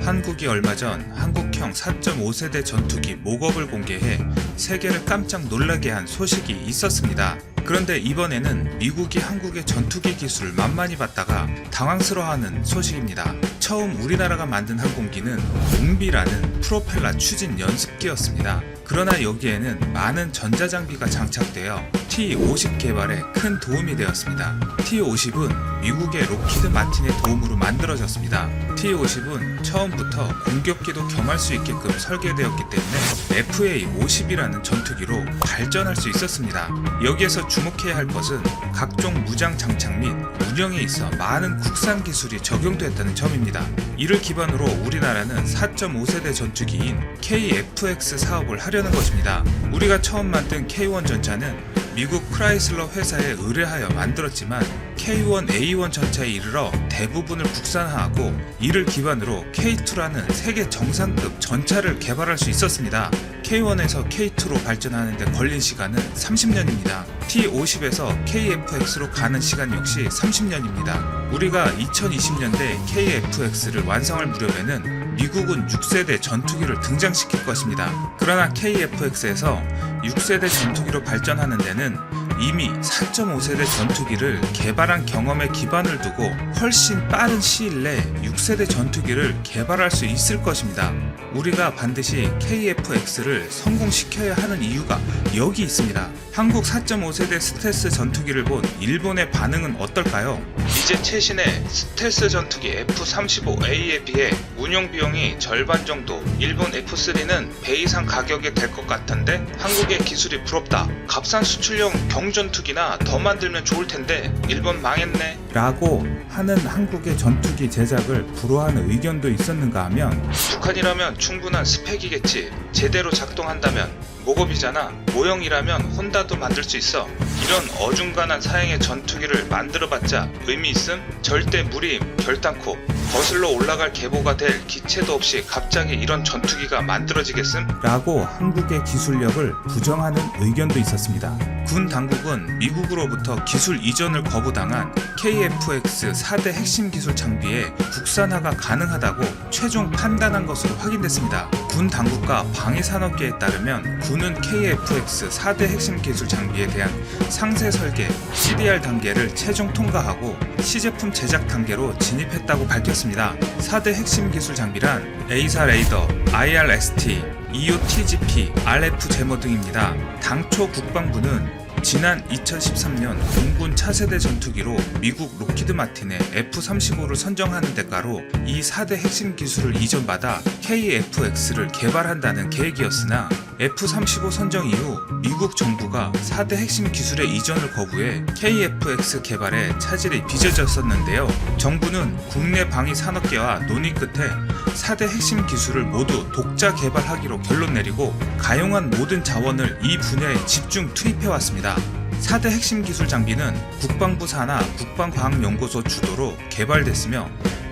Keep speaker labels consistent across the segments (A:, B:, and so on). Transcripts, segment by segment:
A: 한국이 얼마 전 한국형 4.5세대 전투기 모겁을 공개해 세계를 깜짝 놀라게 한 소식이 있었습니다. 그런데 이번에는 미국이 한국의 전투기 기술을 만만히 봤다가 당황스러워하는 소식입니다. 처음 우리나라가 만든 항공기는 옹비라는 프로펠러 추진 연습기였습니다. 그러나 여기에는 많은 전자장비가 장착되어 T-50 개발에 큰 도움이 되었습니다. T-50은 미국의 로키드 마틴의 도움으로 만들어졌습니다. T-50은 처음부터 공격기도 겸할 수 있게끔 설계되었기 때문에 FA-50이라는 전투기로 발전할 수 있었습니다. 여기에서 주목해야 할 것은 각종 무장 장착 및 운영에 있어 많은 국산 기술이 적용됐다는 점입니다. 이를 기반으로 우리나라는 4.5세대 전투기인 KF-X 사업을 하려는 것입니다. 우리가 처음 만든 K1 전차는 미국 크라이슬러 회사에 의뢰하여 만들었지만 K1A1 전차에 이르러 대부분을 국산화하고 이를 기반으로 K2라는 세계 정상급 전차를 개발할 수 있었습니다. K1에서 K2로 발전하는 데 걸린 시간은 30년입니다. T-50에서 KF-X로 가는 시간 역시 30년입니다. 우리가 2020년대 KF-X를 완성할 무렵에는 미국은 6세대 전투기를 등장시킬 것입니다. 그러나 KF-X에서 6세대 전투기로 발전하는 데는 이미 4.5세대 전투기를 개발한 경험에 기반을 두고 훨씬 빠른 시일 내에 6세대 전투기를 개발할 수 있을 것입니다. 우리가 반드시 KF-X를 성공시켜야 하는 이유가 여기 있습니다. 한국 4.5세대 스텔스 전투기를 본 일본의 반응은 어떨까요? 이제 최신의 스텔스 전투기 F-35A에 비해 운용 비용이 절반 정도, 일본 F-3는 배 이상 가격이 될 것 같은데 한국의 기술이 부럽다. 값싼 수출용 경전투기나 더 만들면 좋을 텐데 일본 망했네 라고 하는 한국의 전투기 제작을 불허하는 의견도 있었는가 하면 북한이라면 충분한 스펙이겠지. 제대로 작동한다면 모겁이잖아. 모형이라면 혼다도 만들 수 있어. 이런 어중간한 사양의 전투기를 만들어봤자 의미 있음? 절대 무리임. 결단코 거슬러 올라갈 계보가 될 기체도 없이 갑자기 이런 전투기가 만들어지겠음? 라고 한국의 기술력을 부정하는 의견도 있었습니다. 군 당국은 미국으로부터 기술 이전을 거부당한 KF-X 4대 핵심 기술 장비의 국산화가 가능하다고 최종 판단한 것으로 확인됐습니다. 군 당국과 방위산업계에 따르면 군은 KF-X 4대 핵심 기술 장비에 대한 상세 설계 CDR 단계를 최종 통과하고 시제품 제작 단계로 진입했다고 밝혔습니다. 4대 핵심 기술 장비란 A사 레이더, IRST, EOTGP, RF 제모 등입니다. 당초 국방부는 지난 2013년 공군 차세대 전투기로 미국 로키드 마틴의 F-35를 선정하는 대가로 이 4대 핵심 기술을 이전받아 KF-X를 개발한다는 계획이었으나 F-35 선정 이후 미국 정부가 4대 핵심 기술의 이전을 거부해 KF-X 개발에 차질이 빚어졌었는데요. 정부는 국내 방위 산업계와 논의 끝에 4대 핵심 기술을 모두 독자 개발하기로 결론 내리고 가용한 모든 자원을 이 분야에 집중 투입해왔습니다. 4대 핵심 기술 장비는 국방부 산하 국방과학연구소 주도로 개발됐으며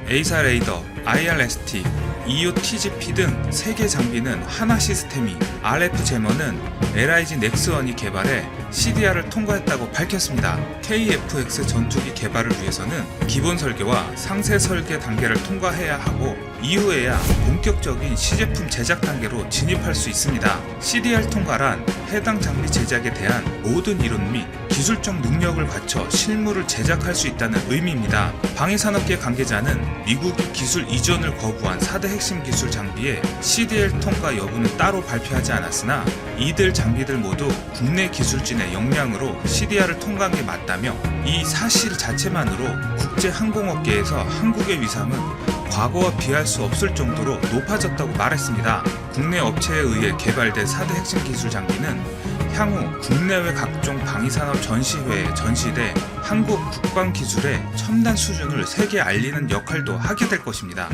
A: A사 레이더, IRST, EOTGP 등 3개 장비는 하나 시스템이, RF 제머는 LIG 넥스원이 개발해 CDR을 통과했다고 밝혔습니다. KF-X 전투기 개발을 위해서는 기본 설계와 상세 설계 단계를 통과해야 하고 이후에야 본격적인 시제품 제작 단계로 진입할 수 있습니다. CDR 통과란 해당 장비 제작에 대한 모든 이론 및 기술적 능력을 갖춰 실물을 제작할 수 있다는 의미입니다. 방위산업계 관계자는 미국이 기술 이전을 거부한 4대 핵심 기술 장비의 CDR 통과 여부는 따로 발표하지 않았으나 이들 장비들 모두 국내 기술진의 역량으로 CDR을 통과한 게 맞다며 이 사실 자체만으로 국제항공업계에서 한국의 위상은 과거와 비할 수 없을 정도로 높아졌다고 말했습니다. 국내 업체에 의해 개발된 4대 핵심 기술 장비는 향후 국내외 각종 방위산업 전시회에 전시돼 한국 국방기술의 첨단 수준을 세계에 알리는 역할도 하게 될 것입니다.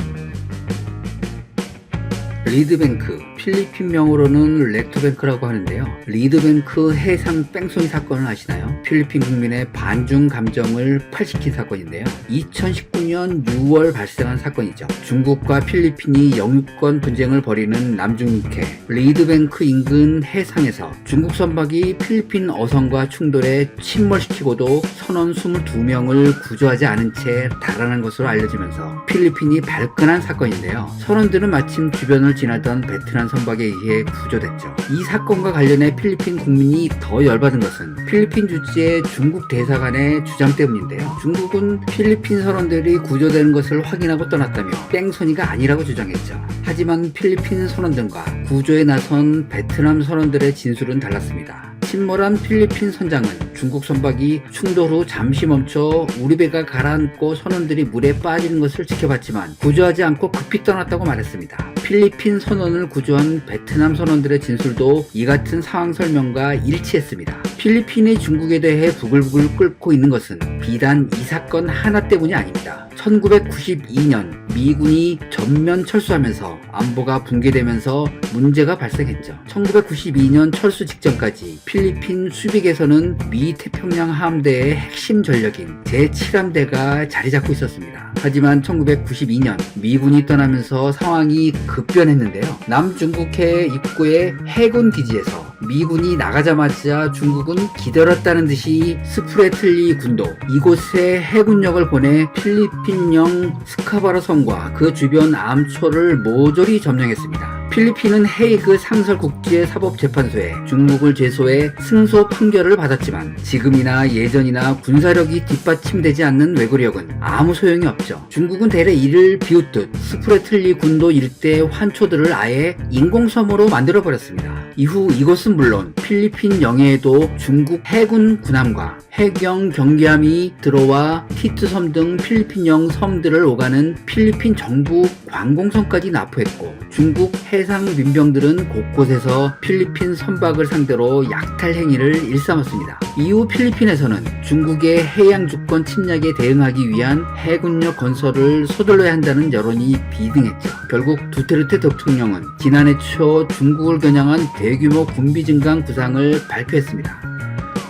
B: 리드뱅크 필리핀명으로는 렉토뱅크라고 하는데요. 리드뱅크 해상 뺑소니 사건을 아시나요? 필리핀 국민의 반중 감정을 폭발시킨 사건인데요. 2019년 6월 발생한 사건이죠. 중국과 필리핀이 영유권 분쟁을 벌이는 남중국해 리드뱅크 인근 해상에서 중국 선박이 필리핀 어선과 충돌해 침몰시키고도 선원 22명을 구조하지 않은 채 달아난 것으로 알려지면서 필리핀이 발끈한 사건인데요. 선원들은 마침 주변을 지나던 베트남 선박에 의해 구조됐죠. 이 사건과 관련해 필리핀 국민이 더 열받은 것은 필리핀 주지의 중국 대사관의 주장 때문인데요. 중국은 필리핀 선원들이 구조되는 것을 확인하고 떠났다며 뺑소니가 아니라고 주장했죠. 하지만 필리핀 선원들과 구조에 나선 베트남 선원들의 진술은 달랐습니다. 침몰한 필리핀 선장은 중국 선박이 충돌 후 잠시 멈춰 우리 배가 가라앉고 선원들이 물에 빠지는 것을 지켜봤지만 구조하지 않고 급히 떠났다고 말했습니다. 필리핀 선원을 구조한 베트남 선원들의 진술도 이 같은 상황 설명과 일치했습니다. 필리핀이 중국에 대해 부글부글 끓고 있는 것은 비단 이 사건 하나 때문이 아닙니다. 1992년 미군이 전면 철수하면서 안보가 붕괴되면서 문제가 발생했죠. 1992년 철수 직전까지 필리핀 수비계에서는 미 태평양 함대의 핵심 전력인 제7함대가 자리 잡고 있었습니다. 하지만 1992년 미군이 떠나면서 상황이 급변했는데요. 남중국해 입구의 해군 기지에서 미군이 나가자마자 중국은 기다렸다는 듯이 스프레틀리 군도 이곳에 해군력을 보내 필리핀령 스카바로 섬과 그 주변 암초를 모조리 점령했습니다. 필리핀은 헤이그 상설국제사법재판소에 중국을 제소해 승소 판결을 받았지만 지금이나 예전이나 군사력이 뒷받침되지 않는 외교력은 아무 소용이 없죠. 중국은 대래 이를 비웃듯 스프레틀리 군도 일대 환초들을 아예 인공섬으로 만들어버렸습니다. 이후 이곳은 물론 필리핀 영해에도 중국 해군 군함과 해경 경계함이 들어와 티트섬 등 필리핀령 섬들을 오가는 필리핀 정부 관공선까지 납포했고 중국 해상 민병들은 곳곳에서 필리핀 선박을 상대로 약탈 행위를 일삼았습니다. 이후 필리핀에서는 중국의 해양 주권 침략에 대응하기 위한 해군력 건설을 서둘러야 한다는 여론이 비등했죠. 결국 두테르테 대통령은 지난해 초 중국을 겨냥한 대규모 군비 증강 구상을 발표했습니다.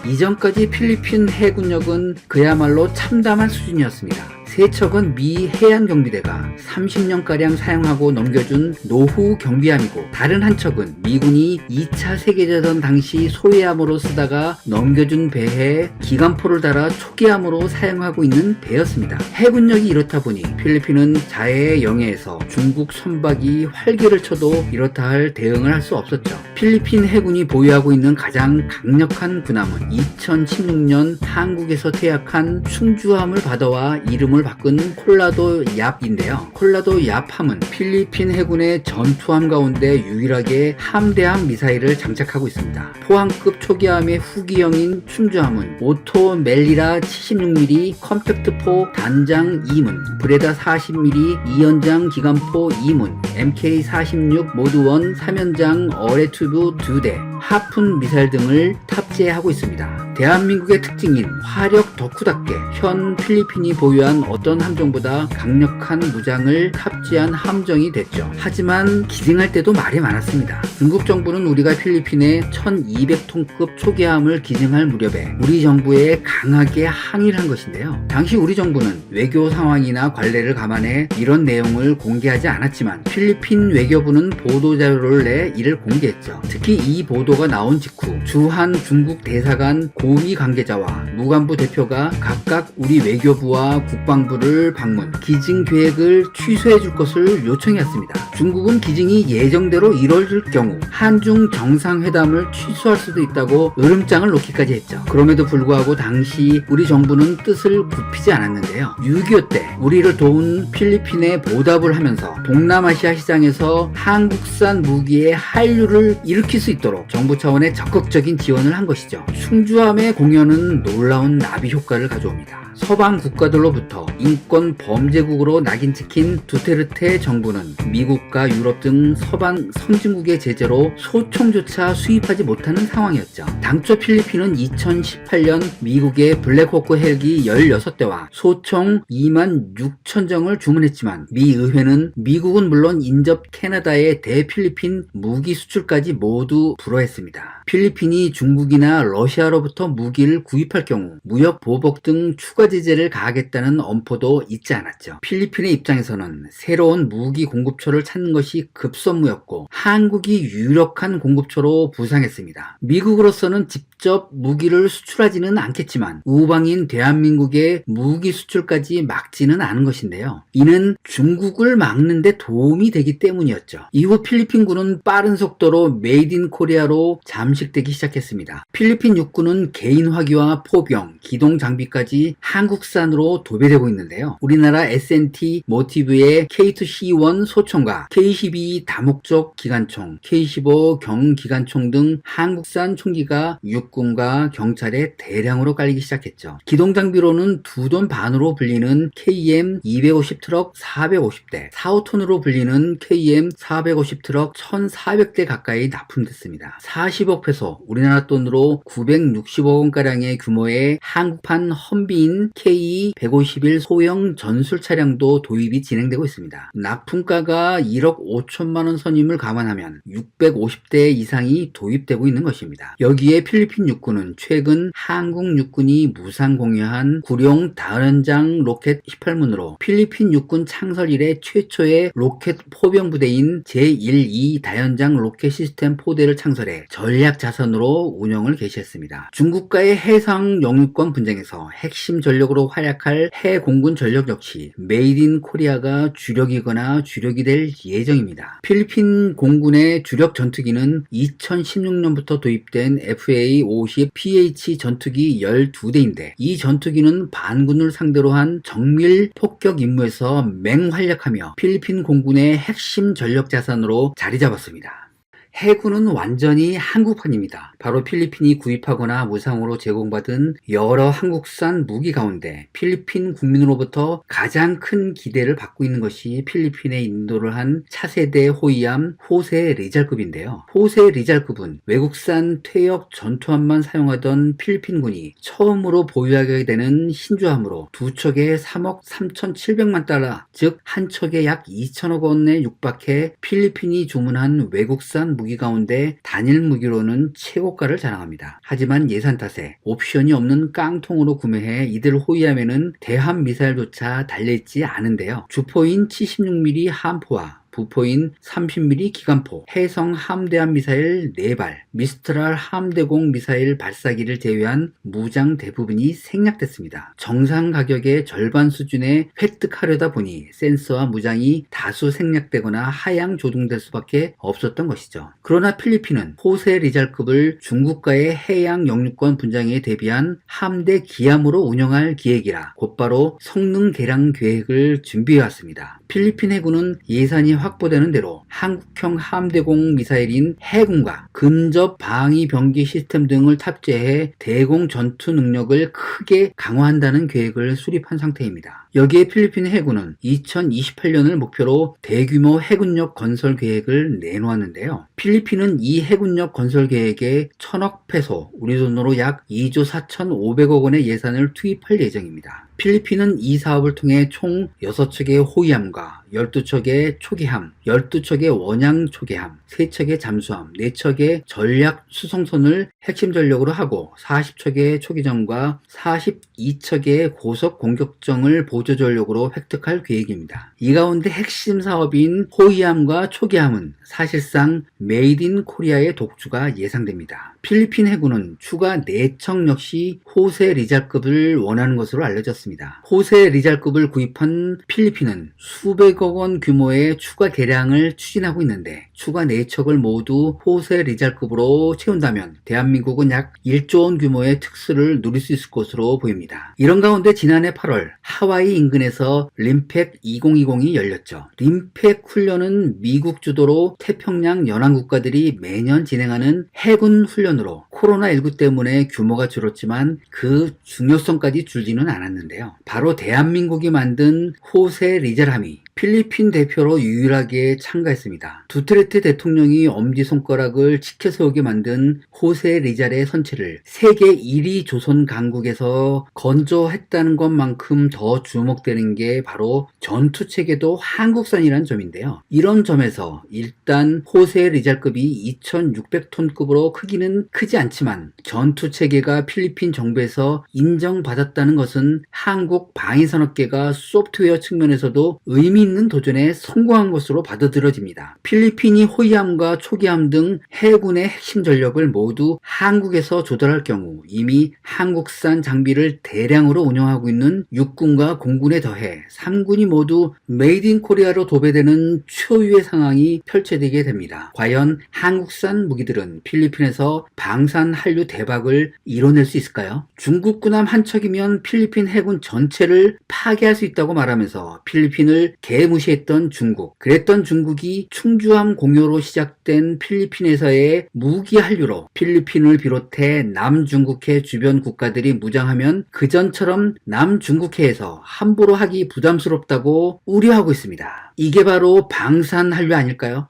B: 이전까지 필리핀 해군력은 그야말로 참담한 수준이었습니다. 세척은 미 해안경비대가 30년가량 사용하고 넘겨준 노후 경비함이고 다른 한 척은 미군이 2차 세계대전 당시 소위함으로 쓰다가 넘겨준 배에 기관포를 달아 초기함으로 사용하고 있는 배였습니다. 해군력이 이렇다 보니 필리핀은 자해의 영해에서 중국 선박이 활개를 쳐도 이렇다 할 대응을 할 수 없었죠. 필리핀 해군이 보유하고 있는 가장 강력한 군함은 2016년 한국에서 퇴役한 충주함을 받아와 이름을 바꾼 콜라도 얍인데요. 콜라도 얍함은 필리핀 해군의 전투함 가운데 유일하게 함대함 미사일을 장착하고 있습니다. 포항급 초기함의 후기형인 충주함은 오토 멜리라 76mm 컴팩트포 단장 2문, 브레다 40mm 2연장 기관포 2문, MK46 모드원 3연장 어뢰튜브 2대, 하푼 미사일 등을 탑재하고 있습니다. 대한민국의 특징인 화력 덕후답게 현 필리핀이 보유한 어떤 함정보다 강력한 무장을 탑재한 함정이 됐죠. 하지만 기증할 때도 말이 많았습니다. 중국 정부는 우리가 필리핀에 1200톤급 초기함을 기증할 무렵에 우리 정부에 강하게 항의를 한 것인데요. 당시 우리 정부는 외교 상황이나 관례를 감안해 이런 내용을 공개하지 않았지만 필리핀 외교부는 보도자료를 내 이를 공개했죠. 특히 이 보도가 나온 직후 주한 중국 대사관 고위 관계자와 무관부 대표가 각각 우리 외교부와 국방부를 방문, 기증 계획을 취소해 줄 것을 요청했습니다. 중국은 기증이 예정대로 이뤄질 경우 한중 정상회담을 취소할 수도 있다고 으름장을 놓기까지 했죠. 그럼에도 불구하고 당시 우리 정부는 뜻을 굽히지 않았는데요. 6.25 때 우리를 도운 필리핀에 보답을 하면서 동남아시아 시장에서 한국산 무기의 한류를 일으킬 수 있도록 정부 차원의 적극적인 지원을 한 것이죠. 충주함의 공연은 놀라운 나비 효과를 가져옵니다. 서방 국가들로부터 인권 범죄국으로 낙인 찍힌 두테르테 정부는 미국과 유럽 등 서방 선진국의 제재로 소총조차 수입하지 못하는 상황이었죠. 당초 필리핀은 2018년 미국의 블랙호크 헬기 16대와 소총 2만 6천 정을 주문했지만 미 의회는 미국은 물론 인접 캐나다의 대필리핀 무기 수출까지 모두 불허했습니다. 필리핀이 중국이나 러시아로부터 무기를 구입할 경우 무역 보복 등 추가 제재를 가하겠다는 엄포도 잊지 않았죠. 필리핀의 입장에서는 새로운 무기 공급처를 찾는 것이 급선무였고 한국이 유력한 공급처로 부상했습니다. 미국으로서는 직접 무기를 수출하지는 않겠지만 우방인 대한민국의 무기 수출까지 막지는 않은 것인데요. 이는 중국을 막는 데 도움이 되기 때문이었죠. 이후 필리핀군은 빠른 속도로 메이드 인 코리아로 잠식되기 시작했습니다. 필리핀 육군은 개인 화기와 포병, 기동 장비까지 한국산으로 도배되고 있는데요. 우리나라 S&T 모티브의 K2C1 소총과 K12 다목적 기관총, K15 경기관총 등 한국산 총기가 육군과 경찰에 대량으로 깔리기 시작했죠. 기동 장비로는 2돈 반으로 불리는 KM250 트럭 450대, 4호톤으로 불리는 KM450 트럭 1400대 가까이 납품됐습니다. 40억 페소, 우리나라 돈으로 960억 원가량의 규모의 한국판 험비인 KE151 소형 전술 차량도 도입이 진행되고 있습니다. 납품가가 1억 5천만 원 선임을 감안하면 650대 이상이 도입되고 있는 것입니다. 여기에 필리핀 육군은 최근 한국 육군이 무상 공유한 구룡 다연장 로켓 18문으로 필리핀 육군 창설 이래 최초의 로켓 포병 부대인 제1-2 다연장 로켓 시스템 포대를 창설해 전략 자산으로 운영을 개시했습니다. 중국과의 해상 영유권 분쟁에서 핵심 전력으로 활약할 해공군 전력 역시 메이드 인 코리아가 주력이거나 주력이 될 예정입니다. 필리핀 공군의 주력 전투기는 2016년부터 도입된 FA-50 PH 전투기 12대인데 이 전투기는 반군을 상대로 한 정밀 폭격 임무에서 맹활약하며 필리핀 공군의 핵심 전력 자산으로 자리 잡았습니다. 해군은 완전히 한국판입니다. 바로 필리핀이 구입하거나 무상으로 제공받은 여러 한국산 무기 가운데 필리핀 국민으로부터 가장 큰 기대를 받고 있는 것이 필리핀에 인도를 한 차세대 호위함 호세 리잘급인데요. 호세 리잘급은 외국산 퇴역 전투함만 사용하던 필리핀군이 처음으로 보유하게 되는 신주함으로 두 척에 3억 3,700만 달러, 즉 한 척에 약 2천억 원에 육박해 필리핀이 주문한 외국산 무기 가운데 단일 무기로는 최고가를 자랑합니다. 하지만 예산 탓에 옵션이 없는 깡통으로 구매해 이들 호위함에는 대함 미사일조차 달려있지 않은데요. 주포인 76mm 함포와 부포인 30mm 기관포, 해성 함대함 미사일 4발, 미스트랄 함대공 미사일 발사기를 제외한 무장 대부분이 생략됐습니다. 정상 가격의 절반 수준에 획득하려다 보니 센서와 무장이 다수 생략되거나 하향 조정될 수밖에 없었던 것이죠. 그러나 필리핀은 호세 리잘급을 중국과의 해양 영유권 분쟁에 대비한 함대 기함으로 운영할 계획이라 곧바로 성능 개량 계획을 준비해왔습니다. 필리핀 해군은 예산이 확보되는 대로 한국형 함대공 미사일인 해군과 근접 방위 병기 시스템 등을 탑재해 대공 전투 능력을 크게 강화한다는 계획을 수립한 상태입니다. 여기에 필리핀 해군은 2028년을 목표로 대규모 해군력 건설 계획을 내놓았는데요. 필리핀은 이 해군력 건설 계획에 1000억 페소, 우리 돈으로 약 2조 4,500억 원의 예산을 투입할 예정입니다. 필리핀은 이 사업을 통해 총 6척의 호위함과 12척의 초기함, 12척의 원양 초기함, 3척의 잠수함, 4척의 전략 수송선을 핵심 전력으로 하고 40척의 초기정과 42척의 고속 공격정을 보조 전력으로 획득할 계획입니다. 이 가운데 핵심 사업인 호위함과 초기함은 사실상 메이드 인 코리아의 독주가 예상됩니다. 필리핀 해군은 추가 4척 역시 호세 리잘급을 원하는 것으로 알려졌습니다. 호세 리잘급을 구입한 필리핀은 수백억 원 규모의 추가 개량을 추진하고 있는데 추가 4척을 모두 호세 리잘급으로 채운다면 대한민국은 약 1조 원 규모의 특수를 누릴 수 있을 것으로 보입니다. 이런 가운데 지난해 8월 하와이 인근에서 림팩 2020이 열렸죠. 림팩 훈련은 미국 주도로 태평양 연안 국가들이 매년 진행하는 해군 훈련으로 코로나19 때문에 규모가 줄었지만 그 중요성까지 줄지는 않았는데요. 바로 대한민국이 만든 호세 리잘함이 필리핀 대표로 유일하게 참가했습니다. 두테르테 대통령이 엄지손가락을 치켜세우게 만든 호세 리잘의 선체를 세계 1위 조선 강국에서 건조했다는 것만큼 더 주목되는 게 바로 전투체계도 한국산이라는 점인데요. 이런 점에서 일단 호세 리잘급이 2600톤급으로 크기는 크지 않지만 전투체계가 필리핀 정부에서 인정받았다는 것은 한국 방위산업계가 소프트웨어 측면에서도 의미 있는 도전에 성공한 것으로 받아들여집니다. 필리핀이 호위함과 초기함 등 해군의 핵심 전력을 모두 한국에서 조달할 경우 이미 한국산 장비를 대량으로 운영하고 있는 육군과 공군에 더해 3군이 모두 메이드 인 코리아로 도배되는 초유의 상황이 펼쳐지게 됩니다. 과연 한국산 무기들은 필리핀에서 방산 한류 대박을 이뤄낼 수 있을까요? 중국군함 한 척이면 필리핀 해군 전체를 파괴할 수 있다고 말하면서 필리핀을 개무시했던 중국. 그랬던 중국이 충주함 공여로 시작된 필리핀에서의 무기 한류로 필리핀을 비롯해 남중국해 주변 국가들이 무장하면 그전처럼 남중국해에서 함부로 하기 부담스럽다고 우려하고 있습니다. 이게 바로 방산 한류 아닐까요?